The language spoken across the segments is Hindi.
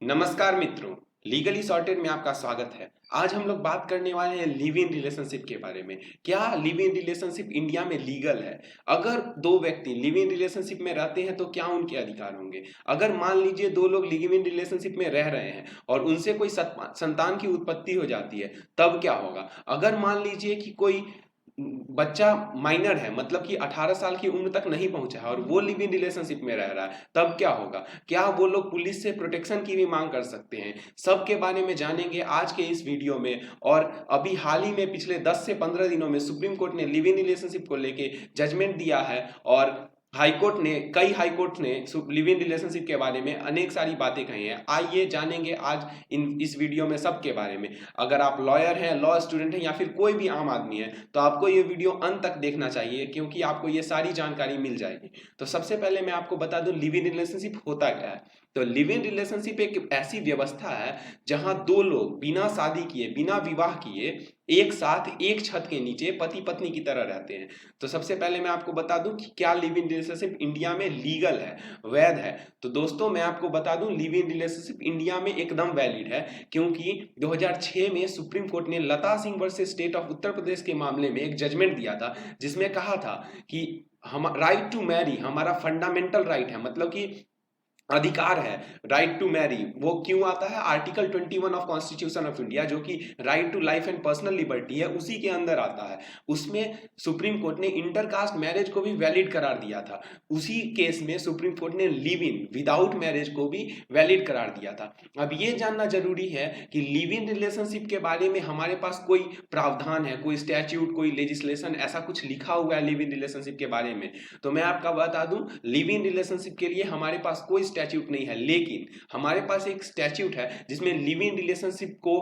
नमस्कार मित्रों, लीगली सॉर्टेड में आपका स्वागत है। आज हम लोग बात करने वाले हैं लिव इन रिलेशनशिप के बारे में। क्या लिव इन रिलेशनशिप इंडिया में लीगल है? अगर दो व्यक्ति लिव इन रिलेशनशिप में रहते हैं तो क्या उनके अधिकार होंगे? अगर मान लीजिए दो लोग लिव इन रिलेशनशिप में रह रहे हैं और उनसे कोई संतान की उत्पत्ति हो जाती है, तब क्या होगा? अगर मान लीजिए कि कोई बच्चा माइनर है, मतलब कि 18 साल की उम्र तक नहीं पहुंचा है और वो लिव इन रिलेशनशिप में रह रहा है, तब क्या होगा? क्या वो लोग पुलिस से प्रोटेक्शन की भी मांग कर सकते हैं? सब के बारे में जानेंगे आज के इस वीडियो में। और अभी हाल ही में पिछले 10 से 15 दिनों में सुप्रीम कोर्ट ने लिव इन रिलेशनशिप को लेके जजमेंट दिया है और कई हाई कोर्ट ने लिव इन रिलेशनशिप के बारे में अनेक सारी बातें कही हैं। आइए जानेंगे आज इस वीडियो में सब के बारे में। अगर आप लॉयर हैं, लॉ स्टूडेंट हैं या फिर कोई भी आम आदमी है तो आपको ये वीडियो अंत तक देखना चाहिए, क्योंकि आपको ये सारी जानकारी मिल जाएगी। तो सबसे पहले मैं आपको बता दूं लिव इन रिलेशनशिप होता क्या है। तो लिव इन रिलेशनशिप एक ऐसी व्यवस्था है जहां दो लोग बिना शादी किए, बिना विवाह किए एक साथ एक छत के नीचे पति पत्नी की तरह रहते हैं। तो सबसे पहले मैं आपको बता दूं कि क्या लिव इन रिलेशनशिप इंडिया में लीगल है, वैध है। तो दोस्तों मैं आपको बता दूं लिव इन रिलेशनशिप इंडिया में एकदम वैलिड है, क्योंकि 2006 में सुप्रीम कोर्ट ने लता Singh versus state of Uttar Pradesh के मामले में एक जजमेंट दिया था, जिसमें कहा था कि हम राइट टू मैरी हमारा फंडामेंटल राइट है, मतलब कि अधिकार है। राइट टू मैरी वो क्यों आता है? Article 21 of constitution of India, जो कि right to life and personal liberty है, उसी के अंदर आता है। उसमें सुप्रीम कोर्ट ने इंटरकास्ट मैरिज को भी वैलिड करार दिया था। उसी केस में सुप्रीम कोर्ट ने लिव इन विदाउट मैरिज को भी वैलिड करार दिया था। अब ये जानना जरूरी है कि लिव इन रिलेशनशिप के बारे में हमारे पास कोई प्रावधान है, कोई स्टैट्यूट, कोई लेजिस्लेशन, ऐसा कुछ लिखा हुआ है लिव इन रिलेशनशिप के बारे में? तो मैं आपका बता दूं लिव इन रिलेशनशिप के लिए हमारे पास कोई स्टैट्यूट नहीं है, लेकिन हमारे पास एक स्टैट्यूट है जिसमें लिव इन रिलेशनशिप को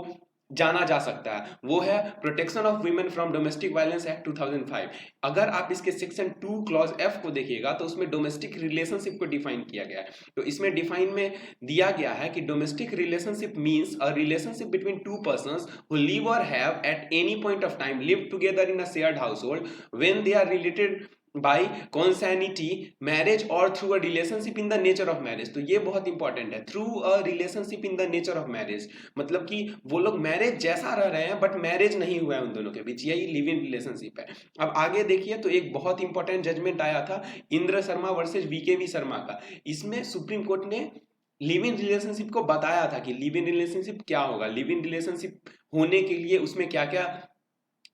जाना जा सकता है। वो है protection of women from domestic violence act 2005। अगर आप इसके सेक्शन 2 क्लॉज एफ को देखिएगा तो उसमें डोमेस्टिक रिलेशनशिप को डिफाइन किया गया है। तो इसमें डिफाइन में दिया गया है कि domestic relationship means a relationship between two persons who live or have at any point of time live together in a shared household when they are related by consanguinity marriage or through a relationship in the nature of marriage. तो ये बहुत इंपॉर्टेंट है, through a relationship in the nature of marriage, मतलब कि वो लोग मैरिज जैसा रह रहे हैं बट मैरिज नहीं हुआ है उन दोनों के बीच, यही लिव इन रिलेशनशिप है। अब आगे देखिए तो एक बहुत इंपॉर्टेंट जजमेंट आया था इंद्र शर्मा वर्सेज वीकेवी शर्मा का। इसमें सुप्रीम कोर्ट ने लिव इन रिलेशनशिप को बताया था कि लिव इन रिलेशनशिप क्या होगा, लिव इन रिलेशनशिप होने के लिए उसमें क्या क्या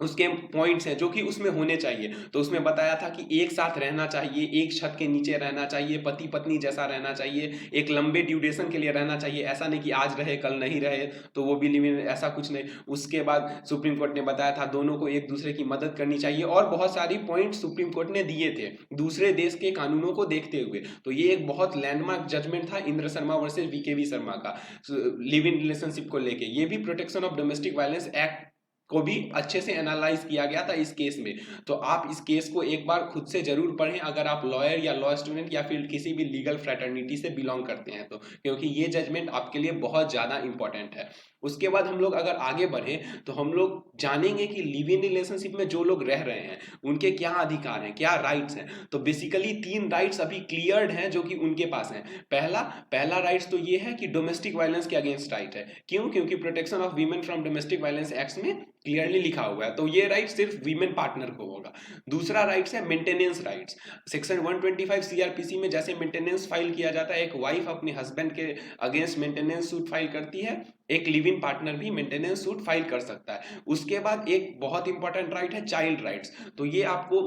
उसके पॉइंट्स हैं जो कि उसमें होने चाहिए। तो उसमें बताया था कि एक साथ रहना चाहिए, एक छत के नीचे रहना चाहिए, पति पत्नी जैसा रहना चाहिए, एक लंबे ड्यूरेशन के लिए रहना चाहिए, ऐसा नहीं कि आज रहे कल नहीं रहे तो वो भी लिव इन, ऐसा कुछ नहीं। उसके बाद सुप्रीम कोर्ट ने बताया था दोनों को एक दूसरे की मदद करनी चाहिए, और बहुत सारी पॉइंट सुप्रीम कोर्ट ने दिए थे दूसरे देश के कानूनों को देखते हुए। तो ये एक बहुत लैंडमार्क जजमेंट था इंद्र शर्मा वर्सेज वीकेवी शर्मा का लिव इन रिलेशनशिप को लेके। ये भी protection of domestic violence act को भी अच्छे से एनालाइज किया गया था इस केस में। तो आप इस केस को एक बार खुद से जरूर पढ़ें अगर आप लॉयर या लॉ स्टूडेंट या फिर किसी भी लीगल फ्रेटर्निटी से बिलोंग करते हैं तो, क्योंकि ये जजमेंट आपके लिए बहुत ज्यादा इंपॉर्टेंट है। उसके बाद हम लोग अगर आगे बढ़े तो हम लोग जानेंगे कि लिव इन रिलेशनशिप में जो लोग रह रहे हैं उनके क्या अधिकार हैं, क्या राइट्स हैं। तो बेसिकली 3 राइट्स अभी क्लियर्ड हैं जो कि उनके पास हैं। पहला राइट्स तो ये है कि डोमेस्टिक वायलेंस के अगेंस्ट राइट है। क्यों? क्योंकि protection of women from domestic violence act में क्लियरली लिखा हुआ है, तो ये राइट सिर्फ वीमेन पार्टनर को होगा। दूसरा राइट्स है मेंटेनेंस राइट्स। सेक्शन 125 सीआरपीसी में जैसे मेंटेनेंस फाइल किया जाता है, एक वाइफ अपने हस्बैंड के अगेंस्ट मेंटेनेंस सूट फाइल करती है, एक लिव इन पार्टनर भी मेंटेनेंस सूट फाइल कर सकता है। उसके बाद एक बहुत इंपॉर्टेंट राइट है चाइल्ड राइट्स। तो ये आपको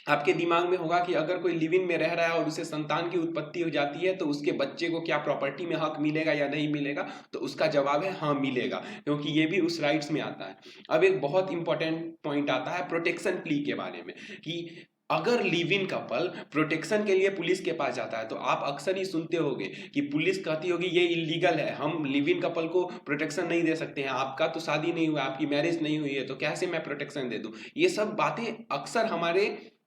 आपके दिमाग में होगा कि अगर कोई लिव इन में रह रहा है और उसे संतान की उत्पत्ति हो जाती है तो उसके बच्चे को क्या प्रॉपर्टी में हक मिलेगा या नहीं मिलेगा? तो उसका जवाब है हाँ मिलेगा, क्योंकि ये भी उस राइट्स में आता है। अब एक बहुत इंपॉर्टेंट पॉइंट आता है प्रोटेक्शन प्ली के बारे में, कि अगर लिव इन कपल प्रोटेक्शन के लिए पुलिस के पास जाता है तो आप अक्सर ही सुनते होंगे कि पुलिस कहती होगी ये इलीगल है, हम लिव इन कपल को प्रोटेक्शन नहीं दे सकते हैं, आपका तो शादी नहीं हुआ, आपकी मैरिज नहीं हुई है तो कैसे मैं प्रोटेक्शन दे दूं। ये सब बातें अक्सर हमारे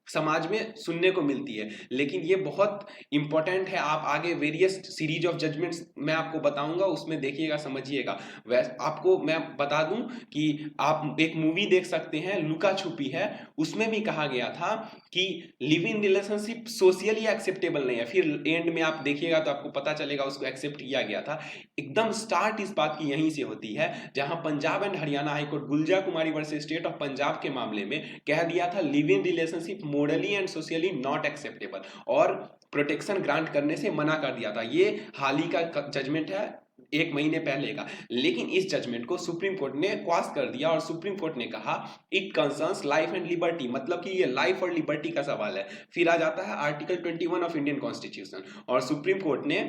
समाज में सुनने को मिलती है। लेकिन ये बहुत इंपॉर्टेंट है, आप आगे वेरियस सीरीज ऑफ जजमेंट्स मैं आपको बताऊंगा, उसमें देखिएगा, समझिएगा। वैसे आपको मैं बता दूं कि आप एक मूवी देख सकते हैं, लुका छुपी है, उसमें भी कहा गया था कि live in relationship socially acceptable नहीं है, फिर एंड में आप देखिएगा तो आपको पता चलेगा उसको एक्सेप्ट किया गया था। एकदम स्टार्ट इस बात की यहीं से होती है, जहां Punjab and Haryana high court Gulza Kumari versus state of Punjab के मामले में कह दिया था live in relationship morally and socially not acceptable, और प्रोटेक्शन ग्रांट करने से मना कर दिया था। ये हाल ही का जजमेंट है, 1 महीने पहले का। लेकिन इस जजमेंट को सुप्रीम कोर्ट ने क्वाश कर दिया, और सुप्रीम कोर्ट ने कहा it concerns life and liberty, मतलब कि ये लाइफ और लिबर्टी का सवाल है। फिर आ जाता है आर्टिकल 21 ऑफ इंडियन कॉन्स्टिट्यूशन, और सुप्रीम कोर्ट ने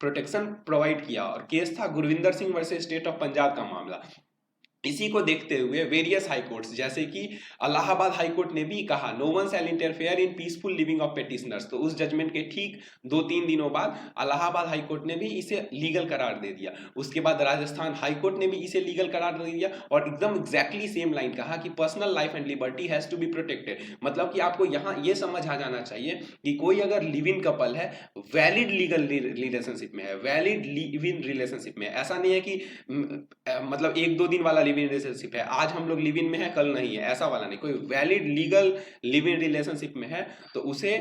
प्रोटेक्शन प्रोवाइड किया, और केस था Gurvinder Singh versus state of Punjab का मामला। इसी को देखते हुए वेरियस हाई कोर्ट्स, जैसे कि इलाहाबाद हाई कोर्ट ने भी कहा no one shall interfere in peaceful living of petitioners, तो उस जजमेंट के ठीक 2-3 दिनों बाद इलाहाबाद हाई कोर्ट ने भी इसे लीगल करार दे दिया। उसके बाद राजस्थान हाई कोर्ट ने भी इसे लीगल करार दे दिया, और एकदम एग्जैक्टली सेम लाइन कहा कि personal life and liberty has to be protected. मतलब कि आपको यहाँ ये समझ आ जाना चाहिए कि कोई अगर लिव इन कपल है, वैलिड लीगल रिलेशनशिप में है, वैलिड लिव इन रिलेशनशिप में है, ऐसा नहीं है कि मतलब 1-2 दिन वाला लिव इन रिलेशनशिप है, आज हम लोग लिव इन में है कल नहीं है, ऐसा वाला नहीं। कोई valid legal live in relationship में है तो उसे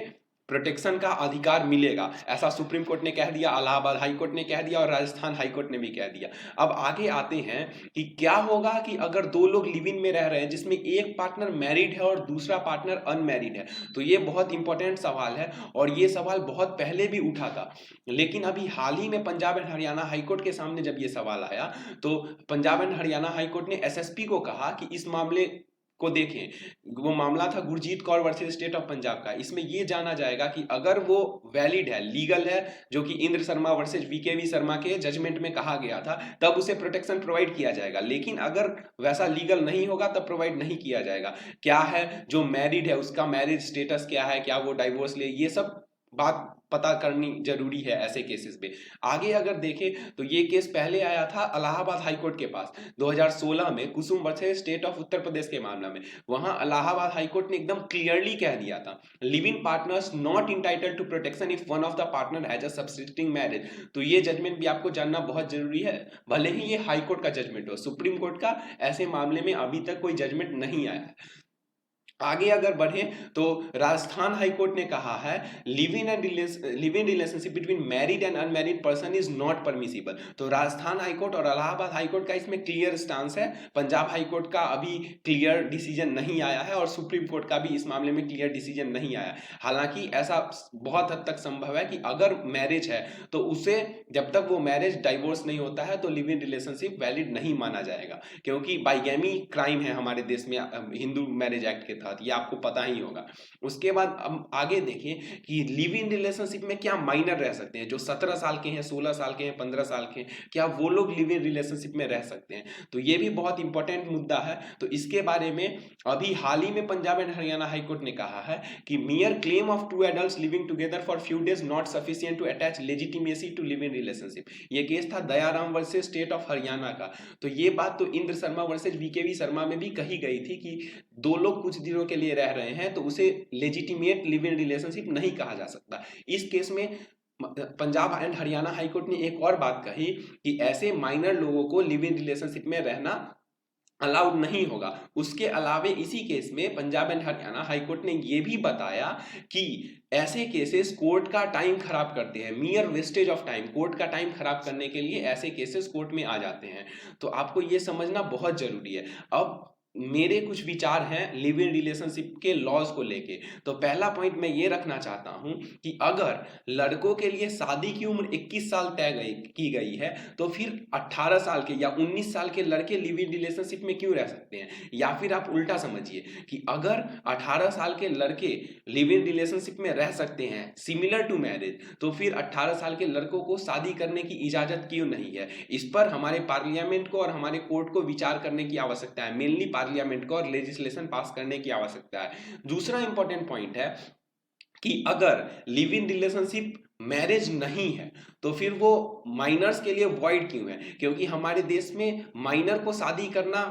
प्रोटेक्शन का अधिकार मिलेगा, ऐसा सुप्रीम कोर्ट ने कह दिया, इलाहाबाद हाई कोर्ट ने कह दिया, और राजस्थान हाई कोर्ट ने भी कह दिया। अब आगे आते हैं कि क्या होगा कि अगर 2 लोग लिव इन में रह रहे हैं जिसमें एक पार्टनर मैरिड है और दूसरा पार्टनर अनमैरिड है। तो ये बहुत इंपॉर्टेंट सवाल है, और ये सवाल बहुत पहले भी उठा था, लेकिन अभी हाल ही में Punjab and Haryana high court के सामने जब ये सवाल आया, तो Punjab and Haryana high court ने एसएसपी को कहा कि इस मामले को देखें। वो मामला था Gurjeet Kaur versus state of Punjab का। इसमें ये जाना जाएगा कि अगर वो वैलिड है, लीगल है, जो कि इंद्र शर्मा वर्सेस वीकेवी शर्मा के जजमेंट में कहा गया था, तब उसे प्रोटेक्शन प्रोवाइड किया जाएगा। लेकिन अगर वैसा लीगल नहीं होगा तब प्रोवाइड नहीं किया जाएगा। क्या है, जो मैरिड है उसका मैरिज स्टेटस क्या है, क्या वो डाइवोर्स ले, ये सब बात पता करनी जरूरी है ऐसे केसेस में। आगे अगर देखें तो ये केस पहले आया था इलाहाबाद हाई कोर्ट के पास 2016 में कुसुम versus state of Uttar Pradesh के मामला में। वहां इलाहाबाद हाई कोर्ट ने एकदम क्लियरली कह दिया था living partners not entitled to protection if one of the partner has a subsisting marriage. तो ये जजमेंट भी आपको जानना बहुत जरूरी है, भले ही ये हाई कोर्ट का जजमेंट हो, सुप्रीम कोर्ट का ऐसे मामले में अभी तक कोई जजमेंट नहीं आया है। आगे अगर बढ़े तो राजस्थान हाई कोर्ट ने कहा है live in relationship between married and unmarried person is not permissible. तो राजस्थान हाई कोर्ट और इलाहाबाद हाई कोर्ट का इसमें क्लियर स्टांस है। पंजाब हाई कोर्ट का अभी क्लियर डिसीजन नहीं आया है, और सुप्रीम कोर्ट का भी इस मामले में क्लियर डिसीजन नहीं आया। हालांकि ऐसा बहुत हद तक संभव है कि अगर मैरिज है तो उसे जब तक वो मैरिज डाइवोर्स नहीं होता है तो लिव इन रिलेशनशिप वैलिड नहीं माना जाएगा, क्योंकि बाइगैमी क्राइम है हमारे देश में हिंदू मैरिज एक्ट के तहत, ये आपको पता ही होगा। उसके बाद अब आगे देखें कि लिव इन रिलेशनशिप में क्या माइनर रह सकते हैं, जो 17 साल के हैं, 16 साल के हैं, 15 साल के हैं, क्या वो लोग लिव इन रिलेशनशिप में रह सकते हैं। तो ये भी बहुत इंपॉर्टेंट मुद्दा है। तो इसके बारे में अभी हाल ही में Punjab and Haryana high court ने कहा है कि mere claim of 2 adults living together for few days not sufficient to attach legitimacy to live in relationship. ये केस था Dayaram versus state of Haryana का। तो ये बात तो इंद्र शर्मा वर्सेस वीकेवी शर्मा में भी कही गई थी कि 2 लोग कुछ दिनों के लिए रह रहे हैं तो उसे लेजिटिमेट लिव इन रिलेशनशिप नहीं कहा जा सकता। इस केस में Punjab and Haryana high court ने एक और बात कही कि ऐसे माइनर लोगों को लिव इन रिलेशनशिप में रहना अलाउड नहीं होगा। उसके अलावे इसी केस में Punjab and Haryana high court ने यह भी बताया कि ऐसे केसेस कोर्ट का टाइम खराब करते हैं, मियर वेस्टेज ऑफ टाइम, कोर्ट का टाइम खराब करने के लिए ऐसे केसेस कोर्ट में आ जाते हैं। तो आपको यह समझना बहुत जरूरी है। अब मेरे कुछ विचार हैं लिव इन रिलेशनशिप के लॉज को लेके। तो पहला पॉइंट मैं ये रखना चाहता हूं कि अगर लड़कों के लिए शादी की उम्र 21 साल की गई है तो फिर 18 साल के या 19 साल के लड़के लिव इन रिलेशनशिप में क्यों रह सकते हैं। या फिर आप उल्टा समझिए कि अगर 18 साल के लड़के लिव इन रिलेशनशिप में रह सकते हैं सिमिलर टू मैरिज, तो फिर 18 साल के लड़कों को शादी करने की इजाजत क्यों नहीं है। इस पर हमारे पार्लियामेंट को और हमारे कोर्ट को विचार करने की आवश्यकता है, मेनली पार्लियामेंट को, और लेजिस्लेशन पास करने की आवश्यकता है। दूसरा इंपॉर्टेंट पॉइंट है कि अगर लिव इन रिलेशनशिप मैरिज नहीं है तो फिर वो माइनर्स के लिए वॉइड क्यों है। क्योंकि हमारे देश में माइनर को शादी करना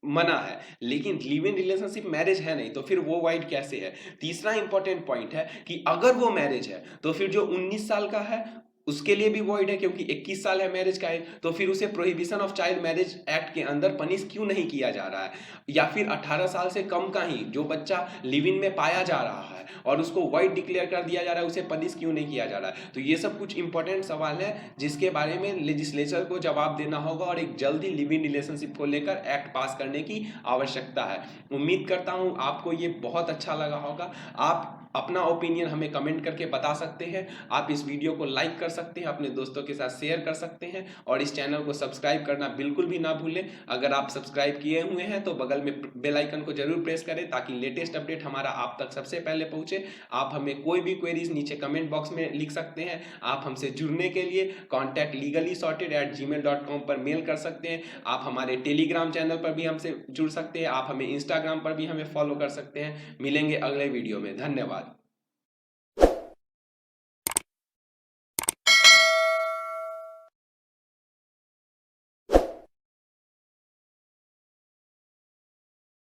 मना है, लेकिन लिव इन रिलेशनशिप मैरिज है नहीं, तो फिर वो वाइड कैसे है? तीसरा इंपॉर्टेंट पॉइंट है कि अगर वो मैरिज है तो फिर जो 19 साल का है उसके लिए भी वॉइड है, क्योंकि 21 साल है मैरिज का एज, तो फिर उसे prohibition of child marriage act के अंदर पनिश क्यों नहीं किया जा रहा है? या फिर 18 साल से कम का ही जो बच्चा लिव इन में पाया जा रहा है और उसको वाइड डिक्लेयर कर दिया जा रहा है, उसे पनिश क्यों नहीं किया जा रहा है? तो ये सब कुछ इंपॉर्टेंट सवाल है जिसके बारे में लेजिस्लेचर को जवाब देना होगा और एक जल्दी लिव इन रिलेशनशिप को लेकर एक्ट पास करने की आवश्यकता है। उम्मीद करता हूँ आपको ये बहुत अच्छा लगा होगा। आप अपना ओपिनियन हमें कमेंट करके बता सकते हैं। आप इस वीडियो को लाइक कर सकते हैं, अपने दोस्तों के साथ शेयर कर सकते हैं और इस चैनल को सब्सक्राइब करना बिल्कुल भी ना भूलें। अगर आप सब्सक्राइब किए हुए हैं तो बगल में बेल आइकन को जरूर प्रेस करें ताकि लेटेस्ट अपडेट हमारा आप तक सबसे पहले पहुंचे। आप हमें कोई भी क्वेरीज नीचे कमेंट बॉक्स में लिख सकते हैं। आप हमसे जुड़ने के लिए contactlegallysorted@gmail.com पर मेल कर सकते हैं। आप हमारे टेलीग्राम चैनल पर भी हमसे जुड़ सकते हैं। आप हमें इंस्टाग्राम पर भी हमें फॉलो कर सकते हैं। मिलेंगे अगले वीडियो में। धन्यवाद।